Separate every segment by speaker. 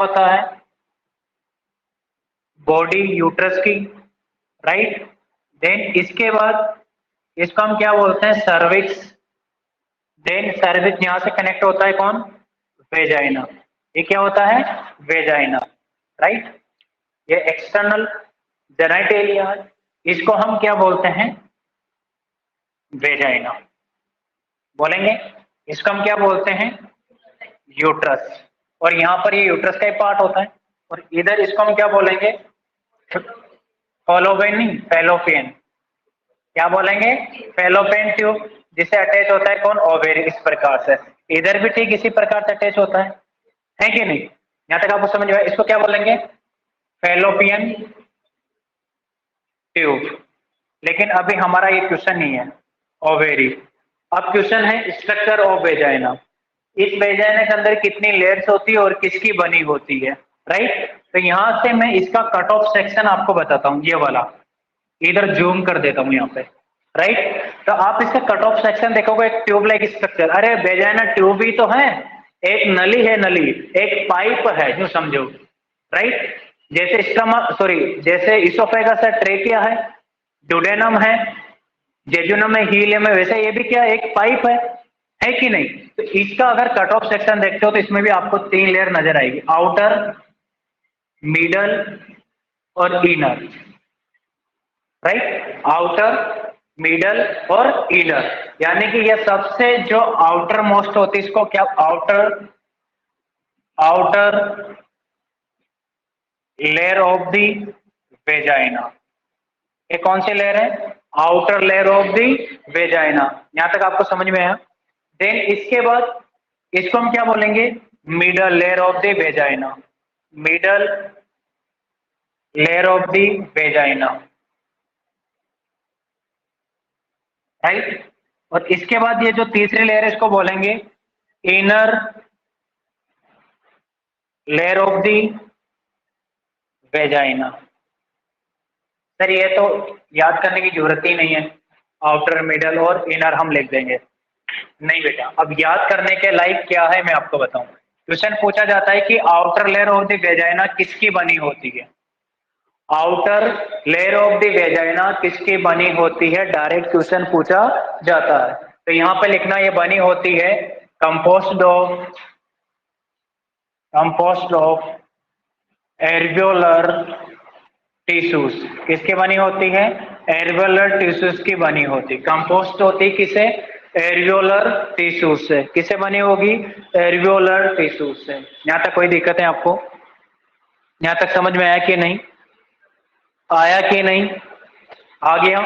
Speaker 1: होता है body uterus की, राइट। देन इसके बाद इसको हम क्या बोलते हैं, सर्विक्स। देन सर्विक्स यहां से कनेक्ट होता है कौन, वेजाइना। ये क्या होता है, वेजाइना, राइट। ये एक्सटर्नल जेनिटेलिया, इसको हम क्या बोलते हैं, वेजाइना बोलेंगे। इसको हम क्या बोलते हैं, यूट्रस। और यहाँ पर ये यूट्रस का ही पार्ट होता है। और इधर इसको हम क्या बोलेंगे, फॉलोपियन नहीं, फेलोपियन। क्या बोलेंगे, फेलोपियन ट्यूब, जिसे अटैच होता है कौन, ओवेरी। इस प्रकार से इधर भी ठीक इसी प्रकार से अटैच होता है कि नहीं। यहां तक आपको समझ में आया। इसको क्या बोलेंगे, फेलोपियन ट्यूब। लेकिन अभी हमारा ये क्वेश्चन नहीं है, ओवेरी। अब क्वेश्चन है स्ट्रक्चर ऑफ वेजाइना। इस वेजाइना के अंदर कितनी लेयर्स होती है और किसकी बनी होती है, राइट। तो यहां से मैं इसका कट ऑफ सेक्शन आपको बताता हूं, ये वाला। इधर जूम कर देता हूं यहाँ पे, राइट। तो आप इसका कट ऑफ सेक्शन देखोगे, एक ट्यूब लाइक स्ट्रक्चर। अरे वेजाइना ट्यूब ही तो है, एक नली है, नली एक पाइप है, जो समझो, राइट। जैसे स्टमक, सॉरी, जैसे इसोफेगस है, ट्रेकिया है, ड्यूडेनम है, जेजुनम है, हीलियम है, वैसे ये भी क्या, एक पाइप है कि नहीं। तो इसका अगर कट ऑफ सेक्शन देखते हो तो इसमें भी आपको 3 लेयर नजर आएगी, आउटर, मिडल और इनर, राइट। आउटर, मिडल और इनर। यानी कि ये सबसे जो आउटर मोस्ट होती है, इसको क्या, outer outer layer of the vagina. ये कौन सी लेयर है, outer layer of the vagina. यहां तक आपको समझ में आया। देन इसके बाद इसको हम क्या बोलेंगे, middle layer of the vagina. Middle layer of the vagina, right. और इसके बाद ये जो तीसरी लेयर है, इसको बोलेंगे inner layer of the vagina. Sir ये तो याद करने की जरूरत ही नहीं है, आउटर, मिडल और इनर हम लिख देंगे। नहीं बेटा, अब याद करने के लायक क्या है मैं आपको बताऊं। क्वेश्चन पूछा जाता है कि outer layer of the vagina किसकी बनी होती है। Outer layer of the vagina किसकी बनी होती है, डायरेक्ट क्वेश्चन पूछा जाता है। तो यहां पे लिखना, ये बनी होती है कंपोस्ट ऑफ एल्वियोलर टिश्यूज। किसकी बनी होती है, एल्वियोलर टिश्यूज की बनी होती। कंपोस्ट होती किसे, एल्वियोलर टिश्यूज से। किसे बनी होगी, एल्वियोलर टिश्यूज से। यहां तक कोई दिक्कत है आपको, यहां तक समझ में आया कि नहीं, आया कि नहीं, आ गया।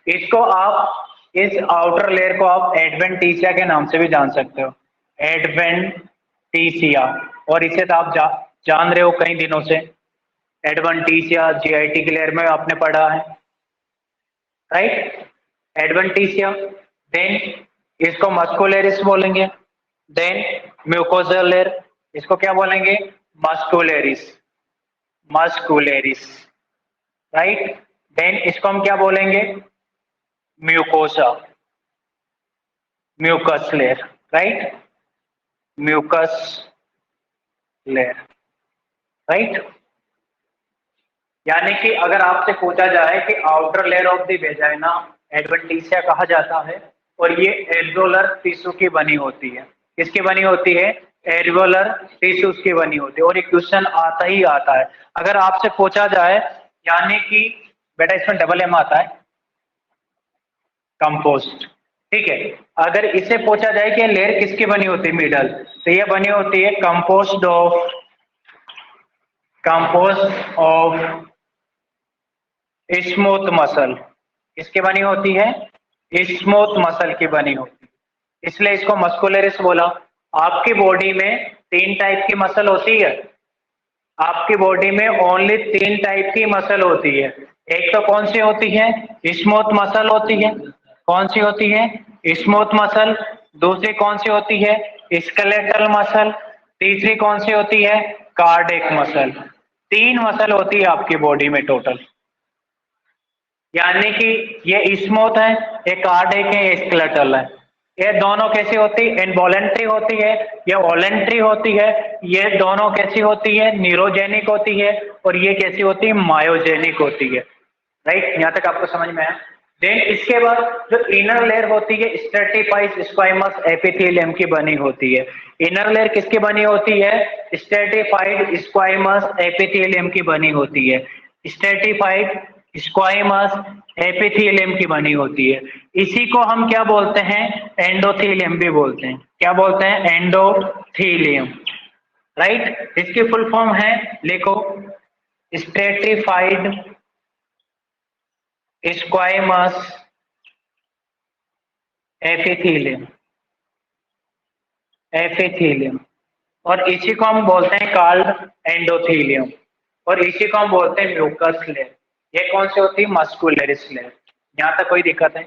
Speaker 1: इसको आप, इस आउटर लेयर को आप एडवेंटिशिया के नाम से भी जान सकते हो, एडवेंटिशिया। और इसे तो आप जान रहे हो कई दिनों से, एडवेंटिशिया जीआईटी की लेयर में आपने पढ़ा है, राइट, एडवेंटिशिया। देन इसको मस्कुलरिस बोलेंगे। देन म्यूकोजल लेयर, इसको क्या बोलेंगे, मस्कुलरिस, मस्कुलरिस, राइट। देन इसको हम क्या बोलेंगे, mucosa, mucus layer, right, mucus layer, right. यानी कि अगर आपसे पूछा जाए कि outer layer of the vagina adventitia कहा जाता है, और ये एल्वियोलर टिश्यू की बनी होती है। किसकी बनी होती है, एल्वियोलर टिश्यूज की बनी होती है। और ये क्वेश्चन आता ही आता है अगर आपसे पूछा जाए, यानी कि बेटा इसमें डबल एम आता है, कंपोस्ट, ठीक है। अगर इसे पूछा जाए कि लेयर किसकी बनी होती है, मिडल, तो ये बनी होती है कंपोस्ट ऑफ स्मूथ मसल। किसकी बनी होती है, स्मूथ मसल की बनी होती है, इसलिए इसको मस्कुलरिस बोला। आपकी बॉडी में 3 टाइप की मसल होती है, आपकी बॉडी में ओनली 3 टाइप की मसल होती है। एक तो कौन सी होती है, स्मूथ मसल होती है। कौन सी होती है, स्मूथ मसल। दूसरी कौन सी होती है, स्केलेटल मसल। तीसरी कौन सी होती है, कार्डियक मसल। 3 मसल होती है आपकी बॉडी में टोटल। यानी कि ये स्मूथ है, ये कार्डियक है, ये स्केलेटल है। ये दोनों कैसी होती है? इनवॉलेंट्री होती है, ये वॉलेंट्री होती है। ये दोनों कैसी होती है? न्यूरोजेनिक होती है। और ये कैसी होती है? मायोजेनिक होती है। राइट, यहाँ तक आपको समझ में आया? देन इसके बाद जो इनर लेयर होती है स्ट्रेटिफाइड स्क्वाइमस एपिथेलियम की बनी होती है। इनर लेयर किसकी बनी होती है? स्ट्रेटिफाइड स्क्वाइमस एपिथेलियम की बनी होती है। स्ट्रेटिफाइड स्क्वाइमस एपिथेलियम की बनी होती है। इसी को हम क्या बोलते हैं? एंडोथेलियम भी बोलते हैं। क्या बोलते हैं? एंडोथेलियम। राइट, इसकी फुल फॉर्म है, लिखो, स्ट्रेटिफाइड स्क्वाइमस एपिथेलियम। एपिथेलियम, और इसी को हम बोलते हैं कॉल्ड एंडोथेलियम, और इसी को हम बोलते हैं म्यूकस लेयर। ये कौन सी होती है? Muscularis layer. यहाँ तक कोई दिक्कत है?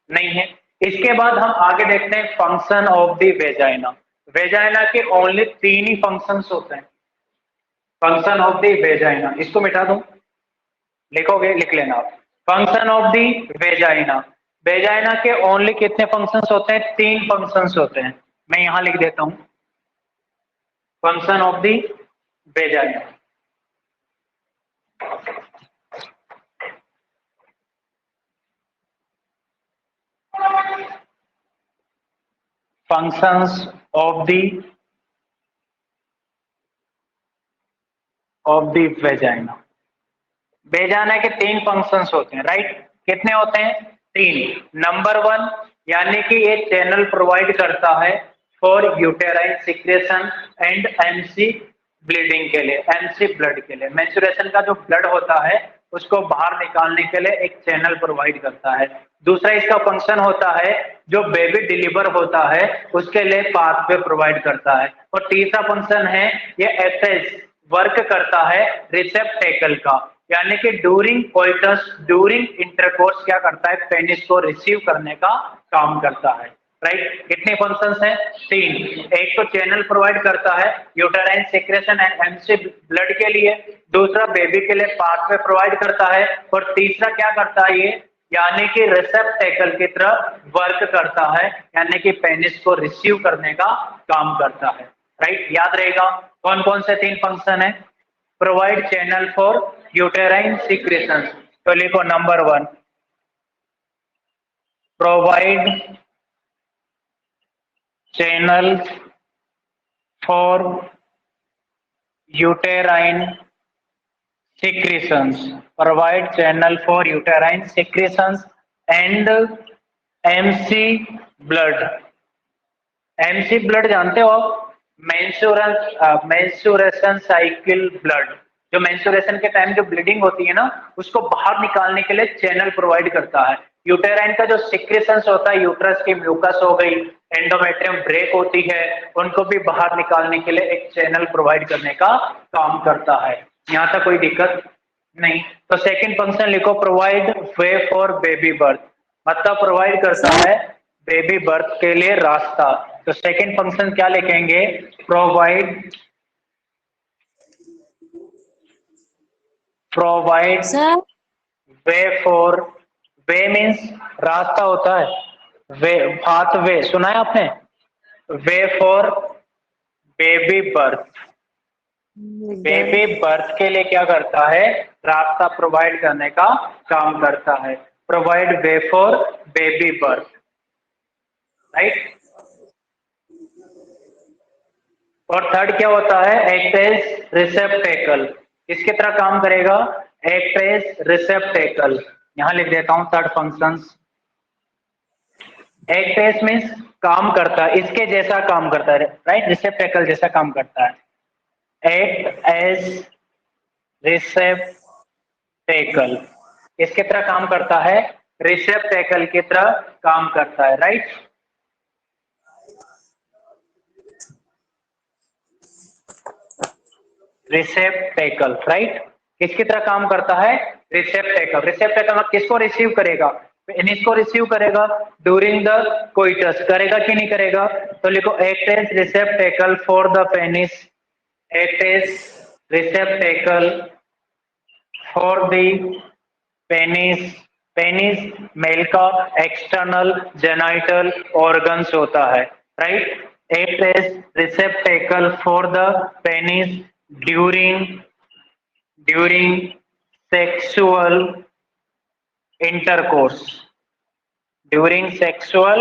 Speaker 1: नहीं है। इसके बाद हम आगे देखते हैं function of the vagina. Vagina के ओनली 3 ही फंक्शंस होते हैं। फंक्शन ऑफ द वेजाइना, इसको मिटा दूं? लिखोगे? लिख लेना आप। Function of the vagina. Vagina के ओनली कितने फंक्शंस होते हैं? 3 फंक्शंस होते हैं। मैं यहां लिख देता हूं, function of the vagina. Functions of the vagina. Vagina के 3 फंक्शंस होते हैं। राइट, कितने होते हैं? 3। नंबर 1, यानी कि ये चैनल प्रोवाइड करता है for uterine secretion and MC bleeding के लिए, एमसी ब्लड के लिए। मेंस्ट्रुएशन का जो ब्लड होता है उसको बाहर निकालने के लिए एक चैनल प्रोवाइड करता है। दूसरा इसका फंक्शन होता है जो बेबी डिलीवर होता है उसके लिए पाथवे प्रोवाइड करता है। और तीसरा फंक्शन है ये एक्सेस वर्क करता है रिसेप्टेकल का, यानी कि ड्यूरिंग कोइटस, ड्यूरिंग इंटरकोर्स क्या करता है? पेनिस को रिसीव करने का काम करता है। राइट, कितने फंक्शंस हैं? 3। एक तो चैनल प्रोवाइड करता है uterine secretion and MC blood के लिए, दूसरा बेबी के लिए पाथवे प्रोवाइड करता है, और तीसरा क्या करता है ये? यानी कि रिसेप्टेकल की तरह वर्क करता है, यानी कि पेनिस को रिसीव करने का काम करता है। राइट, याद रहेगा कौन कौन से 3 फंक्शन है? Provide channel for uterine secretion. तो लिखो number 1, provide channel for uterine secretions, provide channel for uterine secretions and MC blood। MC blood जानते हो आप? Menstruation cycle blood. जो मेंस्ट्रुएशन के टाइम जो ब्लीडिंग होती है ना उसको बाहर निकालने के लिए चैनल प्रोवाइड करता है। यूटेराइन का जो सिक्रेशंस होता है, यूट्रस की म्यूकस हो गई, एंडोमेट्रियम ब्रेक होती है, उनको भी बाहर निकालने के लिए एक चैनल प्रोवाइड करने का काम करता है। यहाँ तक कोई दिक्कत नहीं? तो सेकंड फंक्शन लिखो, provide way for baby birth, मतलब प्रोवाइड करता है बेबी बर्थ के लिए रास्ता। तो सेकंड फंक्शन क्या लिखेंगे? Provide way for, way means रास्ता होता है, वे पाथ वे सुना है आपने? वे for baby birth. Baby birth के लिए क्या करता है? रास्ता प्रोवाइड करने का काम करता है। Provide way for baby birth. Right, और थर्ड क्या होता है? Act as receptacle. किसकी तरह काम करेगा? Act as receptacle. यहां लिख देता हूं third functions. Act as means काम करता है, इसके जैसा काम करता है। राइट, रिसेप्टेकल जैसा काम करता है। एक्ट एज रिसेप्टेकल, किसकी तरह काम करता है? रिसेप्टेकल की तरह काम करता है। Right, receptacle. राइट, किसकी तरह काम करता है? रिसेप्टेकल। रिसेप्टेकल किसको रिसीव करेगा? पेनिस को रिसीव करेगा ड्यूरिंग द कोइटस। करेगा कि नहीं करेगा? तो लिखो, act as receptacle for the penis. Act as receptacle for the penis penis male का एक्सटर्नल जेनाइटल ऑर्गन्स होता है, right. Act as receptacle for the penis during sexual intercourse, during sexual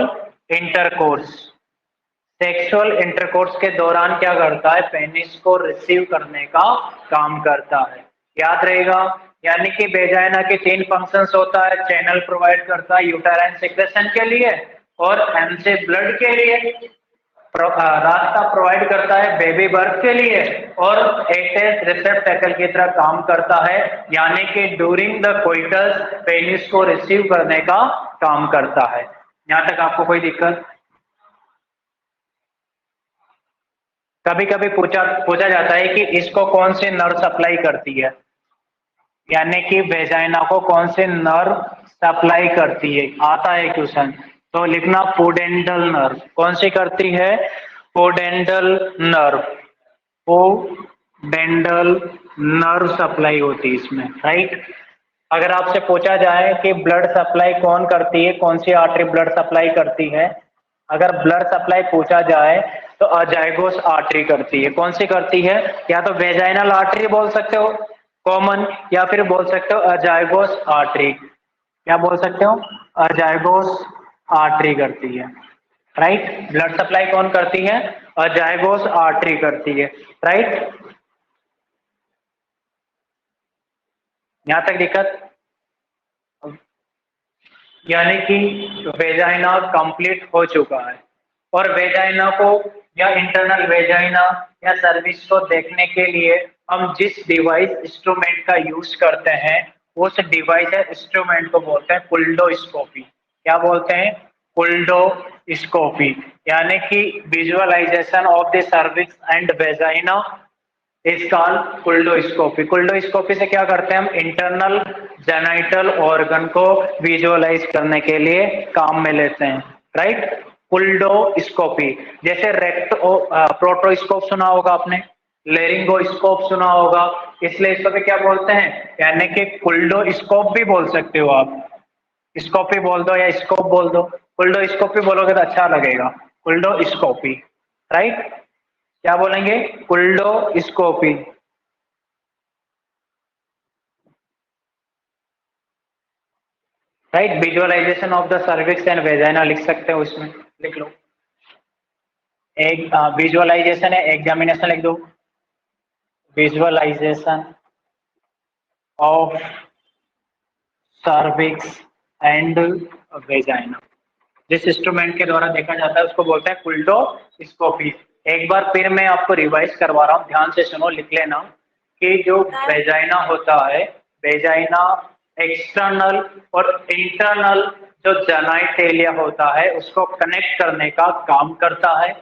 Speaker 1: intercourse के दौरान क्या करता है, पेनिस को receive करने का काम करता है। याद रहेगा, यानी कि वेजाइना के 3 फंक्शंस होता है, चैनल प्रोवाइड करता है यूटेराइन सेक्रेशन के लिए और एम से ब्लड के लिए, रास्ता प्रोवाइड करता है बेबी बर्थ के लिए और एक्ट एज रिसेप्टेकल की तरह काम करता है, यानी कि ड्यूरिंग द कोइटस पेनिस को रिसीव करने का काम करता है। यहां तक आपको कोई दिक्कत? कभी कभी पूछा जाता है कि इसको कौन सी नर्व सप्लाई करती है, यानी कि वेजाइना को कौन से नर्व सप्लाई करती है, आता है क्वेश्चन, तो लिखना पोडेंटल नर्व। कौन सी करती है? पोडेंटल नर्व, पोडेंटल नर्व सप्लाई होती है इसमें, राइट। अगर आपसे पूछा जाए कि ब्लड सप्लाई कौन करती है, कौन सी आर्टरी ब्लड सप्लाई करती है, अगर ब्लड सप्लाई पूछा जाए तो अजाइगोस आर्टरी करती है। कौन सी करती है? या तो वेजाइनल आर्टरी बोल सकते हो कॉमन, या फिर बोल सकते हो अजाइगोस आर्टरी। क्या बोल सकते हो? अजाइगोस आर्टरी करती है, राइट। ब्लड सप्लाई कौन करती है? अजाइगोस आर्टरी करती है, राइट। यहां तक दिक्कत? यानी कि वेजाइना कंप्लीट हो चुका है और वेजाइना को या इंटरनल वेजाइना या सर्विस को देखने के लिए हम जिस डिवाइस इंस्ट्रूमेंट का यूज करते हैं उस डिवाइस या इंस्ट्रूमेंट को बोलते हैं कुल्डोस्कोपी। क्या बोलते हैं? कुल्डोस्कोपी, यानी कि visualization of the cervix and vagina is called culdoscopy. Culdoscopy से क्या करते हैं हम? इंटरनल जेनाइटल ऑर्गन को विजुअलाइज करने के लिए काम में लेते हैं, राइट। कुल्डोस्कोपी, जैसे प्रोटोस्कोप सुना होगा आपने, लेरिंगोस्कोप सुना होगा, इसलिए इसको भी क्या बोलते हैं? यानी कि कुल्डोस्कोप भी बोल सकते हो आप, स्कोपी बोल दो या स्कोप बोल दो, कुल्डोस्कोपी बोलोगे तो अच्छा लगेगा, कुल्डोस्कोपी, राइट। क्या बोलेंगे? Culdoscopy, right. Visualization of the cervix and vagina लिख सकते हो, इसमें लिख लो। एक विजुअलाइजेशन है, एग्जामिनेशन लिख दो, visualisation of cervix and vagina जिस इंस्ट्रूमेंट के द्वारा देखा जाता है उसको बोलते हैं कुल्डोस्कोपी। एक बार फिर मैं आपको रिवाइज करवा रहा हूँ, ध्यान से सुनो, लिख लेना कि जो वेजाइना होता है, वेजाइना एक्सटर्नल और इंटरनल जो जेनाइटेलिया होता है उसको कनेक्ट करने का काम करता है।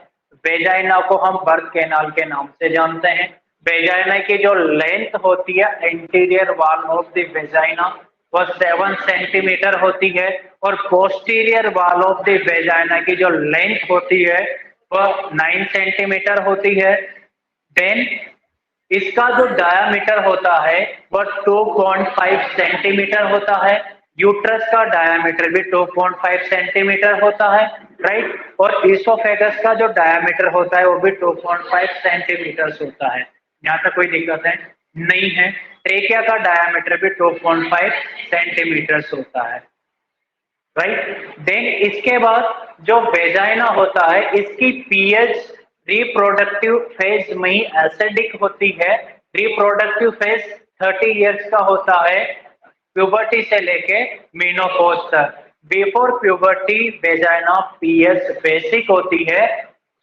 Speaker 1: वेजाइना को हम बर्थ कैनाल के नाम से जानते हैं। वेजाइना की जो लेंथ होती है anterior wall of the vagina वह 7 सेंटीमीटर होती है और posterior wall of the vagina की जो लेंथ होती है वह 9 सेंटीमीटर होती है। देन इसका जो डायामीटर होता है वह 2.5 सेंटीमीटर होता है। यूट्रस का डायामीटर भी 2.5 सेंटीमीटर होता है, राइट। और इसोफेगस का जो डायामीटर होता है वो भी 2.5 सेंटीमीटर होता है। यहाँ तक कोई दिक्कत है? नहीं है। ट्रेकिया का डायामीटर भी 2.5 सेंटीमीटर होता है, राइट। देन इसके बाद जो वेजाइना होता है इसकी पीएच रिप्रोडक्टिव फेज में ही एसिडिक होती है। रिप्रोडक्टिव फेज 30 इयर्स का होता है, प्यूबर्टी से लेके मेनोपॉज तक। Before puberty vagina pH basic होती है,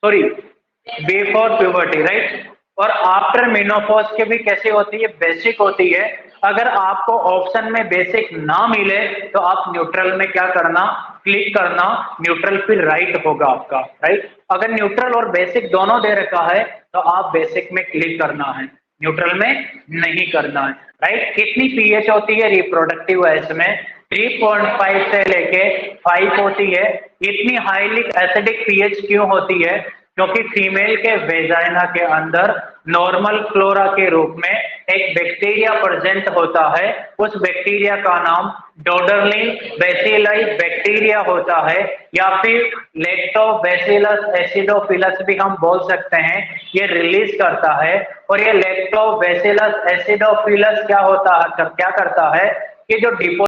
Speaker 1: सॉरी बिफोर प्यूबर्टी, राइट। और आफ्टर मेनोपॉज के भी कैसी होती है? बेसिक होती है। अगर आपको ऑप्शन में बेसिक ना मिले तो आप न्यूट्रल में क्या करना? क्लिक करना, न्यूट्रल फिर राइट होगा आपका, राइट। अगर न्यूट्रल और बेसिक दोनों दे रखा है तो आप बेसिक में क्लिक करना है, न्यूट्रल में नहीं करना है, राइट। कितनी पीएच होती है रिप्रोडक्टिव एज में? 3.5 से लेके 5 होती है। इतनी हाईली एसिडिक पीएच क्यों होती है? क्योंकि फीमेल के वेजाइना के अंदर नॉर्मल फ्लोरा के रूप में एक बैक्टीरिया प्रेजेंट होता है। उस बैक्टीरिया का नाम डोडरलिन बैसिलाई बैक्टीरिया होता है, या फिर लैक्टोबैसिलस एसिडोफिलस भी हम बोल सकते हैं। ये रिलीज करता है, और ये लैक्टोबैसिलस एसिडोफिलस क्या करता है कि जो